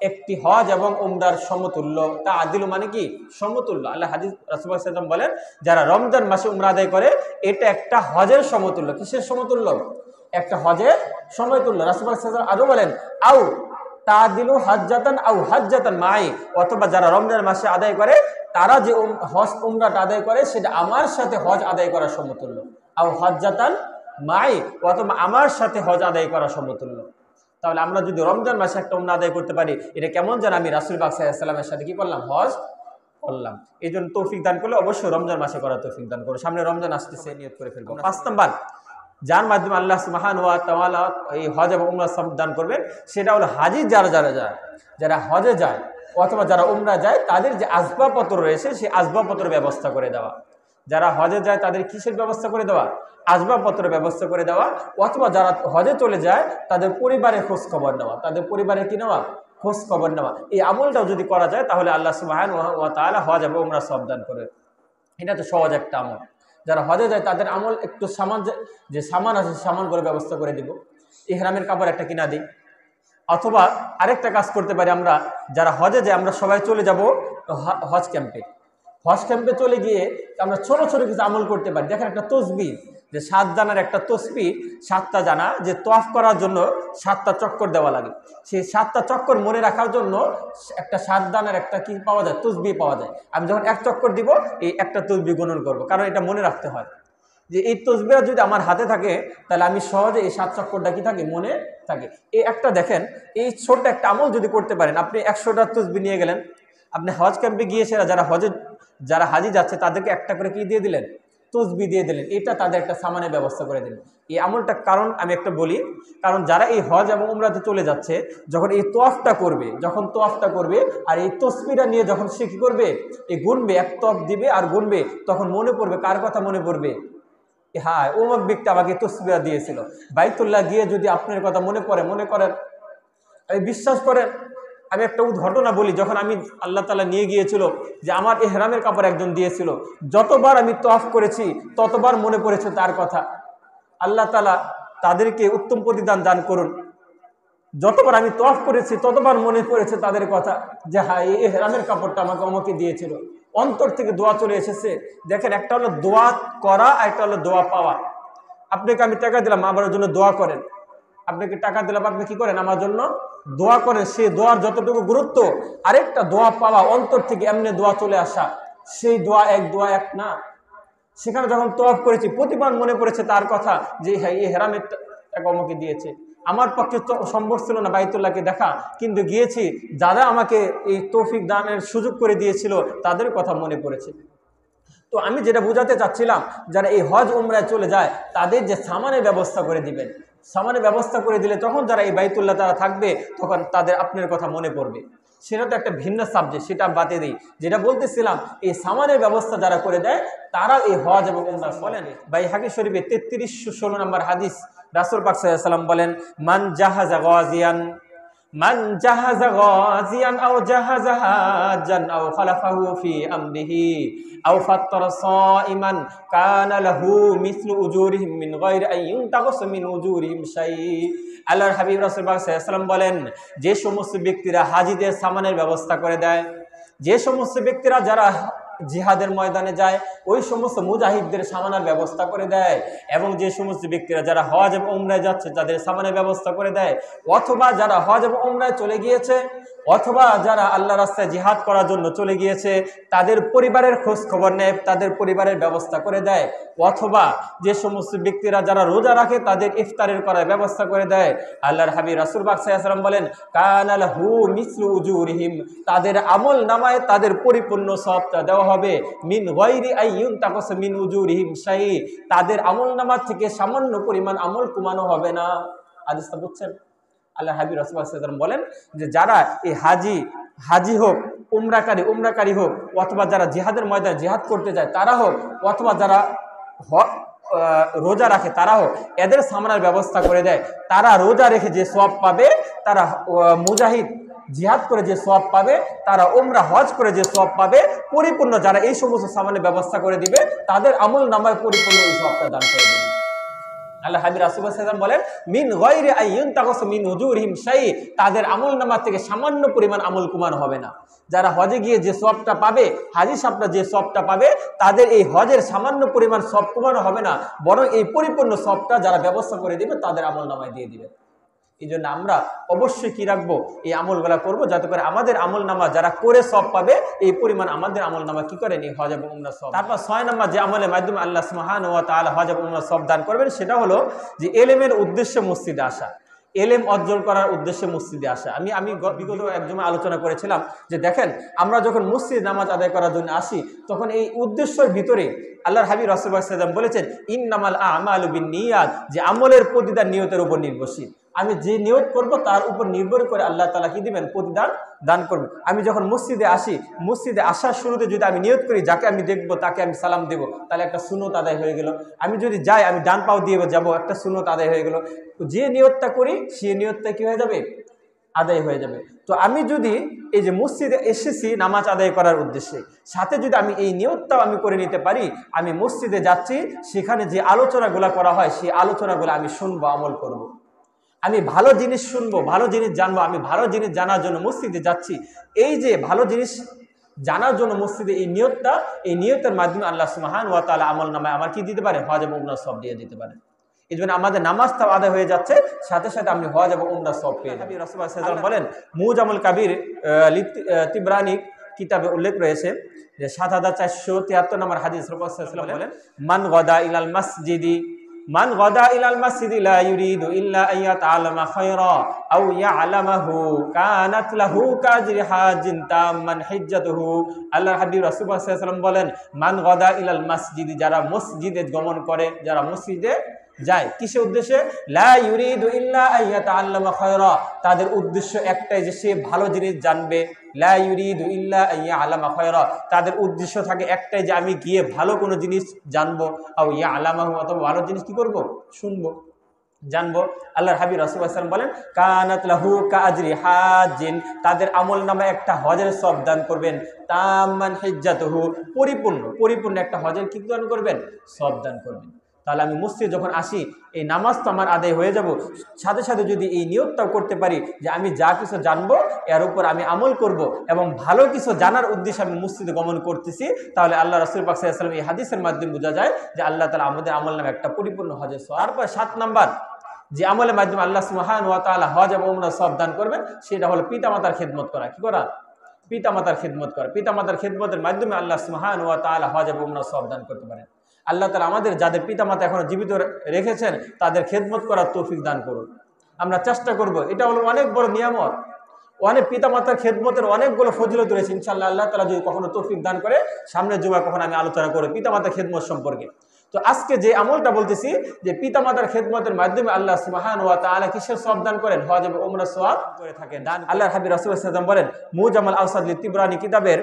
একটি হজ এবং উমরার সমতুল্য। তা'দিলু মানে কি, সমতুল্য। আল্লাহ হাদিস রাসূল পাক সাল্লাল্লাহু আলাইহি ওয়াসাল্লাম বলেন, যারা রমজান মাসে উমরা আদায় করে এটা একটা হজের সমতুল্য। কিসের সমতুল্য, একটা হজের সমতুল্য। রাসূল পাক সাল্লাল্লাহু আলাইহি ওয়াসাল্লাম আরো বলেন, আও তা'দিলু হাজ্জাতান আও হাজ্জাতান মাই, অথবা যারা রমজান মাসে আদায় করে তারা যে হজ উমরাটা আদায় করে সেটা আমার সাথে হজ আদায় করার সমতুল্য। আও হাজ্জাতান মাই, অথবা আমার সাথে হজ আদায় করার সমতুল্য। তাহলে আমরা যদি রমজান মাসে একটা উমরা আদায় করতে পারি, এটা কেমন যেন আমি রাসূল পাক সাল্লাল্লাহু আলাইহি ওয়াসাল্লামের সাথে কি করলাম, হজ করলাম। এই জন্য তৌফিক দান করলে অবশ্যই রমজান মাসে করার তৌফিক দান করো। সামনে রমজান আসতেছে, নিয়ত করে ফেলবো। 5 নাম্বার যার মাধ্যমে আল্লাহ সুবহানাহু ওয়া তাআলা এই হজ এবং উমরা সব দান করবেন সেটা হলো হাজী যারা হজে যায় অথবা যারা উমরা যায় তাদের যে আসবাবপত্র রয়েছে সেই আসবাবপত্র ব্যবস্থা করে দেওয়া। যারা হজে যায় তাদের কিসের ব্যবস্থা করে দেওয়া, আসবাবপত্র ব্যবস্থা করে দেওয়া। অথবা যারা হজে চলে যায় তাদের পরিবারের খোঁজ খবর নেওয়া, তাদের পরিবারের কি নেওয়া, খোঁজ খবর নেওয়া। এই আমলটাও যদি করা যায় তাহলে আল্লাহ সুবহানাহু ওয়া তাআলা হজ এবং উমরা সব দান করে। এটা তো সহজ একটা আমল। যারা হজে যায় তাদের আমল একটু যে সামান আছে সামান করে ব্যবস্থা করে দিব, ইহরামের কাপড় একটা কিনা দিই। অথবা আরেকটা কাজ করতে পারি, আমরা যারা হজে যাই আমরা সবাই চলে যাব হজ ক্যাম্পে চলে গিয়ে আমরা ছোট ছোট কিছু আমল করতে পারি। দেখেন একটা তসবিহ, যে 7 জানার একটা তসবিহ, 7টা জানা যে তওয়াফ করার জন্য 7টা চক্কর দেওয়া লাগে, সেই 7টা চক্কর মনে রাখার জন্য একটা 7 দানার একটা কি পাওয়া যায়, তসবিহ পাওয়া যায়। আমি যখন 1 চক্কর দিব এই একটা তসবিহ গণন করব, কারণ এটা মনে রাখতে হয় যে এই তসবিহটা যদি আমার হাতে থাকে তাহলে আমি সহজে এই 7 চক্করটা কি থাকে, মনে থাকে। এই একটা দেখেন, এই ছোট্ট একটা আমল যদি করতে পারেন, আপনি 100টা তসবিহ নিয়ে গেলেন, আপনি হজ ক্যাম্পে গিয়ে সেরা যারা হাজি যাচ্ছে তাদেরকে একটা করে কি দিয়ে দিলেন, তসবিহ দিয়ে দিলেন, এটা তাদের একটা সামানের ব্যবস্থা করে দিলেন। এই আমলটা কারণ আমি একটা বলি, কারণ যারা এই হজ এবং উমরাতে চলে যাচ্ছে যখন এই তোয়াফটা করবে আর এই তসবিহটা নিয়ে যখন সে কি করবে, এই গুনবে, এক তওয়াফ দিবে আর গুনবে, তখন মনে পড়বে, কার কথা মনে পড়বে, হ্যাঁ অমুক ব্যক্তি আমাকে তসবিহ দিয়েছিল। বাইতুল্লাহ গিয়ে যদি আপনার কথা মনে করেন, আমি বিশ্বাস করেন, আমি একটা ঘটনা বলি, যখন আমি আল্লাহ তাআলা নিয়ে গিয়েছিল যে আমার ইহরামের কাপড় একজন দিয়েছিল, যতবার আমি তওয়াফ করেছি ততবার মনে পড়েছে তার কথা। আল্লাহ তাআলা তাদেরকে উত্তম প্রতিদান দান করুন। যতবার আমি তওয়াফ করেছি ততবার মনে পড়েছে তাদের কথা, যে হ্যাঁ এই ইহরামের কাপড়টা আমাকে অমুকে দিয়েছিল, অন্তর থেকে দোয়া চলে এসেছে। দেখেন, একটা হলো দোয়া করা আর একটা হলো দোয়া পাওয়া। আপনাকে আমি টাকা দিলাম আমার জন্য দোয়া করেন, আপনাকে টাকা দিলাম আপনি কি করেন আমার জন্য দোয়া করেন, সেই দোয়ার যতটুকু গুরুত্ব, আরেকটা দোয়া পাওয়া, অন্তর থেকে এমনি দোয়া চলে আসা, সেই দোয়া এক না। সেখানে যখন তওয়াফ করেছি প্রতিবার মনে পড়েছে তার কথা যে হ্যাঁ, এই হেরামের টাকা আমাকে দিয়েছে, আমার পক্ষে সম্ভব ছিল না বাইতুল্লাহকে দেখা, কিন্তু গিয়েছি, যারা আমাকে এই তৌফিক দানের সুযোগ করে দিয়েছিল তাদের কথা মনে পড়েছে। তো আমি যেটা বোঝাতে চাচ্ছিলাম, যারা এই হজ উমরায় চলে যায় তাদের যে সামানের ব্যবস্থা করে দিবেন, সামানের ব্যবস্থা করে দিলে তখন যারা এই বাইতুল্লাহ তারা থাকবে তখন তাদের আপনার কথা মনে পড়বে। সেটা তো একটা ভিন্ন সাবজেক্ট, সেটা বাদে দিই। যেটা বলতেছিলাম, এই সামানের ব্যবস্থা যারা করে দেয় তারা এই হজ এবং উমরা বলেন। বাইহাকী শরীফে 3316 নম্বর হাদিস, রাসূল পাক সাল্লাল্লাহু আলাইহি ওয়াসাল্লাম বলেন, মান জাহাজা গাজিয়ান আও জাহাজা হাজ্জান আও খালাফাহু ফি আমরিহি আও ফাত্তারা সাইমান কানা লাহু মিসলু উজুরিহিম মিন গায়রি আন ইউনতাকাস মিন উজুরিহিম শাই। আল্লাহর হাবিব রাসূল পাক সাল্লাল্লাহু আলাইহি ওয়াসাল্লাম বলেন, যে সমস্ত ব্যক্তিরা হাজীদের সামানের ব্যবস্থা করে দেয়, যে সমস্ত ব্যক্তিরা যারা জিহাদের ময়দানে যায় ওই সমস্ত মুজাহিদদের সামানের ব্যবস্থা করে দেয়, এবং যে সমস্ত ব্যক্তিরা যারা হজ এবং উমরায় যাচ্ছে তাদের সামানের ব্যবস্থা করে দেয়, অথবা যারা হজ এবং উমরায় চলে গিয়েছে, অথবা যারা আল্লাহ রাস্তায় জিহাদ করার জন্য চলে গিয়েছে তাদের পরিবারের খোঁজ খবর নেয়, তাদের পরিবারের ব্যবস্থা করে দেয়, অথবা যে সমস্ত ব্যক্তিরা যারা রোজা রাখে তাদের ইফতারের করার ব্যবস্থা করে দেয়, আল্লাহর হাবিব রাসূল পাক সাল্লাল্লাহু আলাইহি ওয়াসাল্লাম বলেন, কানা লাহু মিসলু উজুরিহিম, তাদের আমল নামায় তাদের পরিপূর্ণ সওয়াবটা দেওয়া হবে, মিন গায়রি আন ইউনতাকাস মিন উজুরিহিম শাই, তাদের আমল নামা থেকে সামান্য পরিমাণ আমল কমানো হবে না। হাদিসটা বুঝছেন? আল্লাহ হাবিব রাসূল সাল্লাল্লাহু আলাইহি ওয়াসাল্লাম বলেন যে যারা এই হাজি হোক, উমরাকারী হোক, অথবা যারা জিহাদের ময়দানে জিহাদ করতে যায় তারা হোক, অথবা যারা রোজা রাখে তারা হোক, এদের সামনের ব্যবস্থা করে দেয়, তারা রোজা রেখে যে সওয়াব পাবে, তারা মুজাহিদ জিহাদ করে যে সওয়াব পাবে, তারা উমরা হজ করে যে সওয়াব পাবে, পরিপূর্ণ যারা এই সমস্ত সামানের ব্যবস্থা করে দিবে তাদের আমল নামায় পরিপূর্ণ এই সওয়াবটা দান করে দেবে। আল্লাহ হাবিব রাসূল সাল্লাল্লাহু আলাইহি ওয়াসাল্লাম বলেন, মিন গায়রি আন ইউনতাকাস মিন উজুরিহিম শাই, তাদের আমল নামা থেকে সামান্য পরিমাণ আমল কমানো হবে না। যারা হজে গিয়ে যে সওয়াবটা পাবে, হাজী সাহেবরা যে সওয়াবটা পাবে, তাদের এই হজের সামান্য পরিমাণ সওয়াব কমানো হবে না, বরং এই পরিপূর্ণ সওয়াবটা যারা ব্যবস্থা করে দিবে তাদের আমল নামায় দিয়ে দিবে। এই জন্য আমরা অবশ্যই কি রাখবো, এই আমলগুলা করবো, যাতে করে আমাদের আমল নামা যারা করে সওয়াব পাবে এই পরিমাণ আমাদের আমল নামা কি করেন এই হজ এবং উমরা সওয়াব। তারপর 6 নম্বর যে আমলের মাধ্যমে আল্লাহ সুবহানাহু ওয়া তাআলা হজ এবং উমরা সওয়াব দান করবেন সেটা হলো যে এলেমের উদ্দেশ্যে মসজিদে আসা, এলেম অর্জন করার উদ্দেশ্যে মসজিদে আসা। আমি বিগত একজনে আলোচনা করেছিলাম যে দেখেন, আমরা যখন মসজিদ নামাজ আদায় করার জন্য আসি তখন এই উদ্দেশ্যের ভিতরে আল্লাহর হাবিব রাসূল সাল্লাল্লাহু আলাইহি ওয়াসাল্লাম বলেছেন, ইন্নামাল আমালু বিন্নিয়াত, যে আমলের প্রতিদান নিয়তের উপর নির্ভরশীল। আমি যে নিয়ত করব তার উপর নির্ভর করে আল্লাহ তাআলা কি দিবেন, প্রতিদান দান করবেন। আমি যখন মসজিদে আসি, মসজিদে আসার শুরুতে যদি আমি নিয়ত করি যাকে আমি দেখব তাকে আমি সালাম দেব, তাহলে একটা সুন্নত আদায় হয়ে গেল। আমি যদি যাই আমি ডান পাও দিয়ে যাব, একটা সুন্নত আদায় হয়ে গেল। যে নিয়তটা করি সেই নিয়তটা কি হয়ে যাবে, আদায় হয়ে যাবে। তো আমি যদি এই যে মসজিদে এসেছি নামাজ আদায় করার উদ্দেশ্যে, সাথে যদি আমি এই নিয়তটাও আমি করে নিতে পারি, আমি মসজিদে যাচ্ছি, সেখানে যে আলোচনাগুলো করা হয় সেই আলোচনাগুলো আমি শুনবো, আমল করব। আমি ভালো জিনিস শুনবো, ভালো জিনিস জানবো, আমি ভালো জিনিস জানার জন্য মসজিদে যাচ্ছি। এই যে ভালো জিনিস জানার জন্য মসজিদে এই নিয়তের মাধ্যমে আল্লাহ সুবহানাহু ওয়া তাআলা আমল নামায় আমার কি দিতে পারে, হজ এবং উমরা সওয়াব দিয়ে দিতে পারে। এই জন্য আমাদের নামাজটাও আদায় হয়ে যাচ্ছে, সাথে সাথে আপনি হজ এবং উমরা সওয়াব পেয়ে যাবেন। রাসূল সাল্লাল্লাহু আলাইহি ওয়াসাল্লাম বলেন, মুজামুল কাবির তিবরানি কিতাবে উল্লেখ রয়েছে যে 7473 নম্বর হাদিস, রাসূল সাল্লাল্লাহু আলাইহি ওয়াসাল্লাম বলেন, মান গাদা ইলাল মাসজিদি লা ইউরিদু ইল্লা আন ইয়াতাআল্লামা খায়রা আও ইয়া'লামাহু কানাত লাহু কাজরি হাজিন তাম্মান হিজ্জাতুহু। আল্লাহর হাবিব রাসূল সাল্লাল্লাহু আলাইহি ওয়াসাল্লাম বলেন, মান গাদা ইলাল মাসজিদি, যারা মসজিদে গমন করে, যারা মসজিদে যায় কিসের উদ্দেশ্যে, লা ইউরিদু ইল্লা আন ইয়াতাআল্লামা খায়রা, তাদের উদ্দেশ্য একটাই যে সে ভালো জিনিস জানবে। লা ইউরিদু ইল্লা আন ইয়া'লামা খায়রা, তাদের উদ্দেশ্য থাকে একটাই যে আমি গিয়ে ভালো কোনো জিনিস জানবো, আও ইয়া'লামাহু, অথবা ভালো জিনিস কি করব, শুনবো, জানবো। আল্লাহর হাবিব রাসূল সাল্লাল্লাহু আলাইহি ওয়াসাল্লাম বলেন, কানাত লাহু কাজরি হাজিন, তাদের আমল নামে একটা হজের সওয়াব দান করবেন, তাম্মান হিজ্জাতুহু, পরিপূর্ণ একটা হজের কি দান করবেন, সওয়াব দান করবেন। তাহলে আমি মসজিদে যখন আসি এই নামাজ তো আমার আদায় হয়ে যাব, সাথে সাথে যদি এই নিয়তটাও করতে পারি যে আমি যা কিছু জানবো এর উপর আমি আমল করব এবং ভালো কিছু জানার উদ্দেশ্যে আমি মসজিদে গমন করতেছি, তাহলে আল্লাহ রাসূল পাক সাল্লাল্লাহু আলাইহি ওয়াসাল্লাম এই হাদিসের মাধ্যমে বোঝা যায় যে আল্লাহ তাআলা আমাদের আমল নামে একটা পরিপূর্ণ হজের সওয়াব। তারপর 7 নাম্বার যে আমলের মাধ্যমে আল্লাহ সুবহানাহু ওয়া তাআলা হজ এবং উমরা সওয়াব দান করবেন সেটা হলো পিতামাতার খেদমত করা। কি করা? পিতামাতার খেদমত করা। পিতামাতার খেদমতের মাধ্যমে আল্লাহ সুবহানাহু ওয়া তাআলা হজ এবং উমরা সওয়াব দান করতে পারেন। আল্লাহ তাআলা আমাদের যাদের পিতামাতা এখনো জীবিত রেখেছেন তাদের খেদমত করার তৌফিক দান করুন। আমরা চেষ্টা করব, এটা হলো অনেক বড় নিয়ামত। অনেক পিতামাতার খেদমতের অনেকগুলো ফজিলত রয়েছে। ইনশাআল্লাহ আল্লাহ তাআলা যদি কখনো তৌফিক দান করে সামনের জুমা কখন আমি আলোচনা করব পিতামাতার খেদমত সম্পর্কে। তো আজকে যে আমলটা বলতেছি যে পিতামাতার খেদমতের মাধ্যমে আল্লাহ সুবহানাহু ওয়া তাআলা কিসের সওয়াব দান করেন? হজ এবং উমরা সওয়াব করে থাকেন। আল্লাহর হাবিব রাসূল সাল্লাল্লাহু আলাইহি ওয়াসাল্লাম বলেন, মুজামাল আওসাদ লিতিবরানি কিতাবের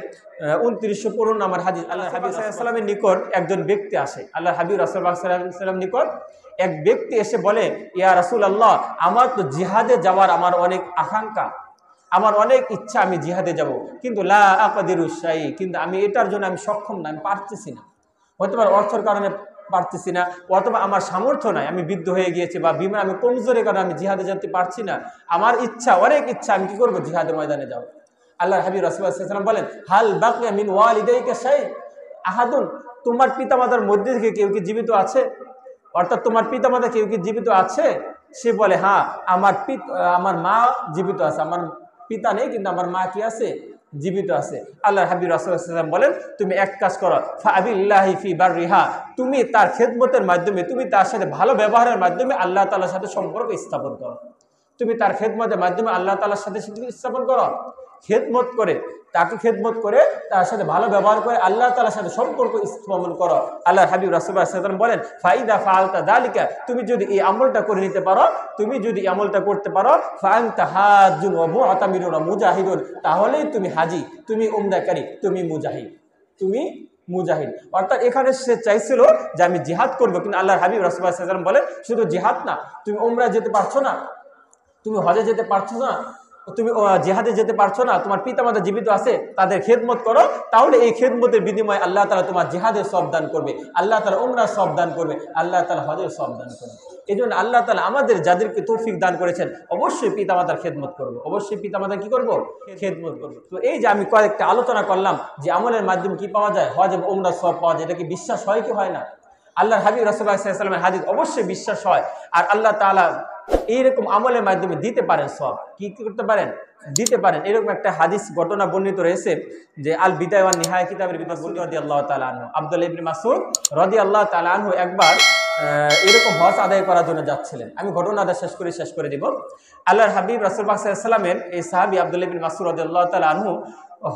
2915 নম্বর হাদিস, আল্লাহর হাবিব সাল্লাল্লাহু আলাইহি ওয়াসাল্লামের নিকট একজন ব্যক্তি আসে। আল্লাহর হাবিব রাসূল সাল্লাল্লাহু আলাইহি ওয়াসাল্লাম নিকট এক ব্যক্তি এসে বলে, ইয়া রাসূলুল্লাহ, আমার তো জিহাদে যাওয়ার আমার অনেক আকাঙ্ক্ষা, আমার অনেক ইচ্ছা আমি জিহাদে যাব, কিন্তু লা আকাদিরু শাই, কিন্তু আমি এটার জন্য আমি সক্ষম না, আমি পারতেছি না। হতে পারে অর্থের কারণে পারতেছি না, অথবা আমার সামর্থ্য নাই, আমি বৃদ্ধ হয়ে গিয়েছি, বা বিমান আমি কমজোরের কারণে আমি জিহাদে যেতে পারছি না। আমার ইচ্ছা, অনেক ইচ্ছা, আমি কি করবো? জিহাদের ময়দানে যাও। আল্লাহর হাবিব রাসূলুল্লাহ সাল্লাল্লাহু আলাইহি ওয়াসাল্লাম বলেন, হাল বাকিয়া মিন ওয়ালিদাইকা শাই আহাদুন, তোমার পিতামাতার মধ্যে থেকে কেউ কি জীবিত আছে? অর্থাৎ তোমার পিতামাতা কেউ কি জীবিত আছে? সে বলে, হ্যাঁ, আমার মা জীবিত আছে, আমার পিতা নেই কিন্তু আমার মা কি আছে? জীবিত আছে। আল্লাহর হাবিব রাসূলুল্লাহ সাল্লাল্লাহু আলাইহি ওয়াসাল্লাম বলেন, তুমি এক কাজ করো, ফাবিল্লাহি ফি বাররিহা, তুমি তার খেদমতের মাধ্যমে, তুমি তার সাথে ভালো ব্যবহারের মাধ্যমে আল্লাহ তাআলার সাথে সম্পর্ক স্থাপন করো। তুমি তার খেদমতের মাধ্যমে আল্লাহ তাআলার সাথে স্থাপন করো। খেদমত করে, তাকে খেদমত করে, তার সাথে ভালো ব্যবহার করে আল্লাহ তাআলার সাথে সম্পর্ক স্থাপন করো। আল্লাহর হাবিব রাসূলুল্লাহ সাল্লাল্লাহু আলাইহি ওয়াসাল্লাম বলেন, ফাইদা ফাআলতা যালিকা, তুমি যদি এই আমলটা করে নিতে পারো, তুমি যদি আমলটা করতে পারো, ফাআনতা হাজ্জুন ওয়া মুআতামিরুন ওয়া মুজাহিদুন, তাহলেই তুমি হাজি, তুমি উমরাকারী, তুমি মুজাহিদ, তুমি মুজাহিদ। অর্থাৎ এখানে সে চাইছিল যে আমি জিহাদ করবো, কিন্তু আল্লাহর হাবিব রাসূলুল্লাহ সাল্লাল্লাহু আলাইহি ওয়াসাল্লাম বলেন, শুধু জিহাদ না, তুমি উমরা যেতে পারছো না, তুমি হজে যেতে পারছো না, তুমি জিহাদে যেতে পারছো না, তোমার পিতামাতা জীবিত আছে, তাদের খেদমত করো, তাহলে এই খেদমতের বিনিময়ে আল্লাহ তাআলা তোমার জিহাদের সওয়াব দান করবে, আল্লাহ তাআলা উমরার সওয়াব দান করবে, আল্লাহ তাআলা হজের সওয়াব দান করবে। এই জন্য আল্লাহ তাআলা আমাদের যাদেরকে তৌফিক দান করেছেন অবশ্যই পিতামাতার খেদমত করবো, অবশ্যই পিতামাতা কি করবো? খেদমত করবো। তো এই যে আমি কয়েকটা আলোচনা করলাম যে আমলের মাধ্যমে কি পাওয়া যায়, হজ এবং উমরার সওয়াব পাওয়া যায়, এটা কি বিশ্বাস হয় কি হয় না? আল্লাহর হাবিব রাসূলুল্লাহ সাল্লাল্লাহু আলাইহি ওয়াসাল্লামের হাদিস অবশ্যই বিশ্বাস হয়। আর আল্লাহ তাআলা এইরকম আমলের মাধ্যমে দিতে পারেন সওয়াব, কি করতে পারেন? দিতে পারেন। এরকম একটা হাদিস ঘটনা বর্ণিত রয়েছে যে আল বিদায়া ওয়ান নিহায়া কিতাবের ভিতর রাদিয়াল্লাহু তাআলা আনহু, আব্দুল্লাহ ইবনে মাসউদ রাদিয়াল্লাহু তাআলা আনহু একবার এরকম হজ আদায় করার জন্য যাচ্ছিলেন। আমি ঘটনাটা শেষ করে দিব। আল্লাহর হাবিব রাসূলুল্লাহ সাল্লাল্লাহু আলাইহি ওয়াসাল্লামের এই সাহাবী আব্দুল্লাহ ইবনে মাসউদ রাদিয়াল্লাহু তাআলা আনহু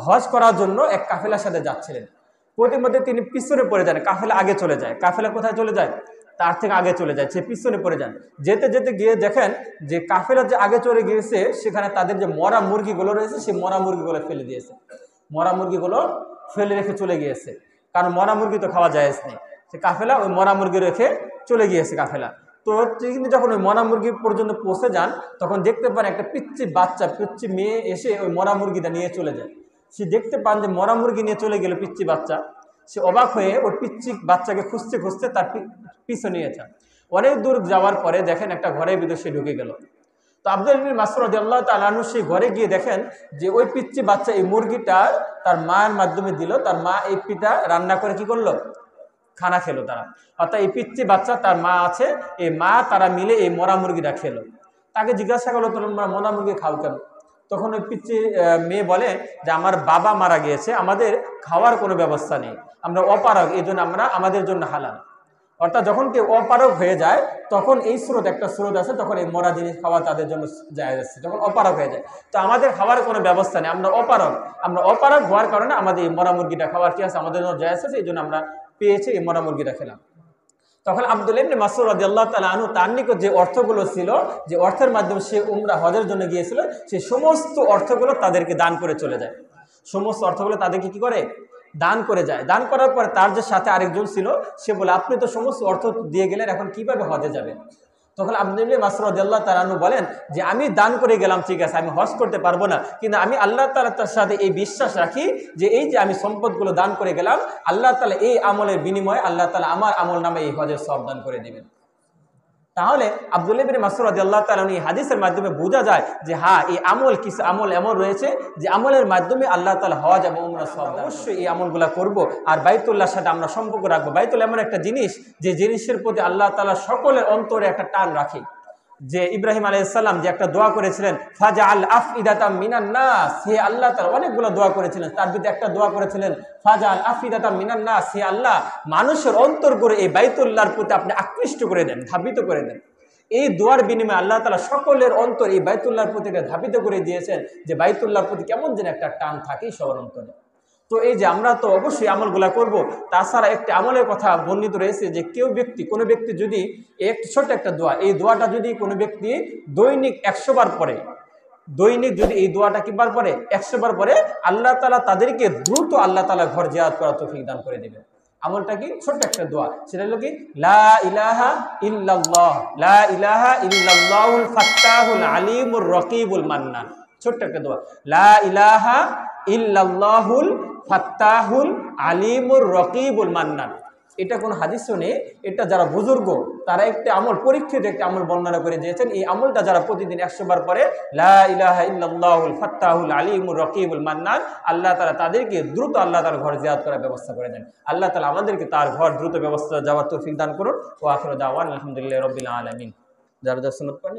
হজ করার জন্য এক কাফেলার সাথে যাচ্ছিলেন। প্রতিমধ্যে তিনি পিছনে পড়ে যান, কাফেলা আগে চলে যায়। কাফেলা কোথায় চলে যায়? তার থেকে আগে চলে যায়, সে পিছনে পড়ে যান। যেতে যেতে গিয়ে দেখেন যে কাফেলা যে আগে চলে গিয়েছে সেখানে তাদের যে মরা মুরগিগুলো রয়েছে সেই মরা মুরগিগুলো ফেলে দিয়েছে, মরা মুরগিগুলো ফেলে রেখে চলে গিয়েছে, কারণ মরা মুরগি তো খাওয়া যায় নেই। সে কাফেলা ওই মরা মুরগি রেখে চলে গিয়েছে কাফেলা। তো তিনি যখন ওই মরা মুরগি পর্যন্ত পৌঁছে যান তখন দেখতে পান একটা পিচ্চি বাচ্চা, পিচ্চি মেয়ে এসে ওই মরা মুরগিটা নিয়ে চলে যায়। সে দেখতে পান যে মরা মুরগি নিয়ে চলে গেল পিচ্চি বাচ্চা। সে অবাক হয়ে ওই পিচ্চি বাচ্চাকে খুঁজতে খুঁজতে তার পিছনে নিয়ে যান। অনেক দূর যাওয়ার পরে দেখেন একটা ঘরের ভিতরে সে ঢুকে গেল। তো আব্দুল্লাহ ইবনে মাসউদ রাদিয়াল্লাহু তাআলা আনহু সেই ঘরে গিয়ে দেখেন যে ওই পিচ্চি বাচ্চা এই মুরগিটা তার মায়ের মাধ্যমে দিল, তার মা এই পিঠা রান্না করে কি করলো? খানা খেলো তারা। অর্থাৎ এই পিচ্চি বাচ্চা তার মা আছে, এই মা তারা মিলে এই মরা মুরগিটা খেলো। তাকে জিজ্ঞাসা করলো, তোমরা মরা মুরগি খাও কেন? তখন ওই পিচ্চি মেয়ে বলে যে আমার বাবা মারা গিয়েছে, আমাদের খাওয়ার কোনো ব্যবস্থা নেই, আমরা অপারগ, এই জন্য আমাদের জন্য হালাল। অর্থাৎ যখন কেউ অপারগ হয়ে যায় তখন এই একটা স্রোত আছে, তখন এই মরা জিনিস খাওয়া তাদের জন্য জায়েজ আছে, যখন অপারগ হয়ে যায়। তো আমাদের খাওয়ার কোনো ব্যবস্থা নেই, আমরা অপারগ হওয়ার কারণে আমাদের এই মরা মুরগিটা খাওয়ার কি আছে, আমাদের জন্য জায়েজ আছে, এই জন্য আমরা পেয়েছি, এই মরা মুরগিটা খেলাম। তখন আব্দুল্লাহ ইবনে মাসউদ রাদিয়াল্লাহু তাআলা আনহু তার নিকট যে অর্থগুলো ছিল, যে অর্থের মাধ্যমে সে উমরা হজের জন্য গিয়েছিল, সেই সমস্ত অর্থগুলো তাদেরকে দান করে চলে যায়। সমস্ত অর্থগুলো তাদেরকে কি করে? দান করে যায়। দান করার পরে তার যে সাথে আরেকজন ছিল সে বলে, আপনি তো সমস্ত অর্থ দিয়ে গেলেন, এখন কিভাবে হজে যাবেন? তখন আব্দুল্লাহ মাসউদ রাদিয়াল্লাহু তাআলা আনহু বলেন যে আমি দান করে গেলাম, ঠিক আছে, আমি হজ করতে পারবো না, কিন্তু আমি আল্লাহ তাআলার সাথে এই বিশ্বাস রাখি যে এই যে আমি সম্পদগুলো দান করে গেলাম, আল্লাহ তাআলা এই আমলের বিনিময়ে আল্লাহ তাআলা আমার আমল নামে এই হজের সওয়াব দান করে দিবেন। তাহলে আব্দুল্লাহ ইবনে মাসউদ রাদিয়াল্লাহু তাআলা এই হাদিসের মাধ্যমে বোঝা যায় যে হ্যাঁ, এই আমল কিছু আমল এমন রয়েছে যে আমলের মাধ্যমে আল্লাহ তাআলা হজ এবং উমরা সওয়াব দেন। অবশ্যই এই আমলগুলো করব আর বাইতুল্লাহর সাথে আমরা সম্পর্ক রাখবো। বাইতুল্লাহ এমন একটা জিনিস যে জিনিসের প্রতি আল্লাহ তাআলা সকলের অন্তরে একটা টান রাখে। যে ইব্রাহিম আলাইহিস সালাম যে একটা দোয়া করেছিলেন, ফাজআল আফইদাতাম মিনান নাস, হে আল্লাহ তাআলা অনেকগুলো দোয়া করেছিলেন, তার ভিতরে একটা দোয়া করেছিলেন ফাজআল আফইদাতাম মিনান নাস, হে আল্লাহ মানুষের অন্তর করে এই বাইতুল্লাহর প্রতি আপনি আকৃষ্ট করে দেন, ধাবিত করে দেন। এই দোয়ার বিনিময়ে আল্লাহ তাআলা সকলের অন্তর এই বাইতুল্লাহর প্রতি ধাবিত করে দিয়েছেন যে বাইতুল্লাহর প্রতি কেমন যেন একটা টান থাকে সবার অন্তরে। তো এই যে আমরা তো অবশ্যই আমলগুলা করব। তাছাড়া একটি আমলের কথা বর্ণিত রয়েছে যে কোনো ব্যক্তি যদি একটি ছোট্ট একটা দোয়া, এই দোয়াটা যদি কোনো ব্যক্তি দৈনিক 100 বার পড়ে, দৈনিক যদি এই দোয়াটা কিবার পড়ে 100 বার পড়ে, আল্লাহ তাআলা তাদেরকে দ্রুত আল্লাহ তাআলা ঘর জিয়ারত করার তৌফিক দান করে দিবেন। আমলটা কি? ছোট্ট একটা দোয়া, সেটা হলো কি লা ইলাহা ইল্লাল্লাহ, লা ইলাহা ইল্লাল্লাহুল ফাত্তাহুল আলিমুর রকিবুল মান্নান। ছোট্ট একটা দোয়া, লা ইলাহা ইল্লাল্লাহুল ফাত্তাহুল আলিমুর রকিবুল মান্নান। এটা কোন হাদিসও নেই, এটা যারা বুজুর্গ তারা একটা আমল, পরীক্ষিত একটা আমল বর্ণনা করে দিয়েছেন। এই আমলটা যারা প্রতিদিন 100 বার পরে লা ইলাহা ইল্লাল্লাহুল ফাত্তাহুল আলিমুর রকিবুল মান্নান, আল্লাহ তাআলা তাদেরকে দ্রুত আল্লাহ তাআলার ঘর জিয়ারত করার ব্যবস্থা করে দেন। আল্লাহ তাআলা আমাদেরকে তার ঘর দ্রুত ব্যবস্থা যাওয়ার তৌফিক দান করুন। ওয়া আখিরু দাওয়ানা আলহামদুলিল্লাহি রাব্বিল আলামিন। যারা সুন্নাত পড়েন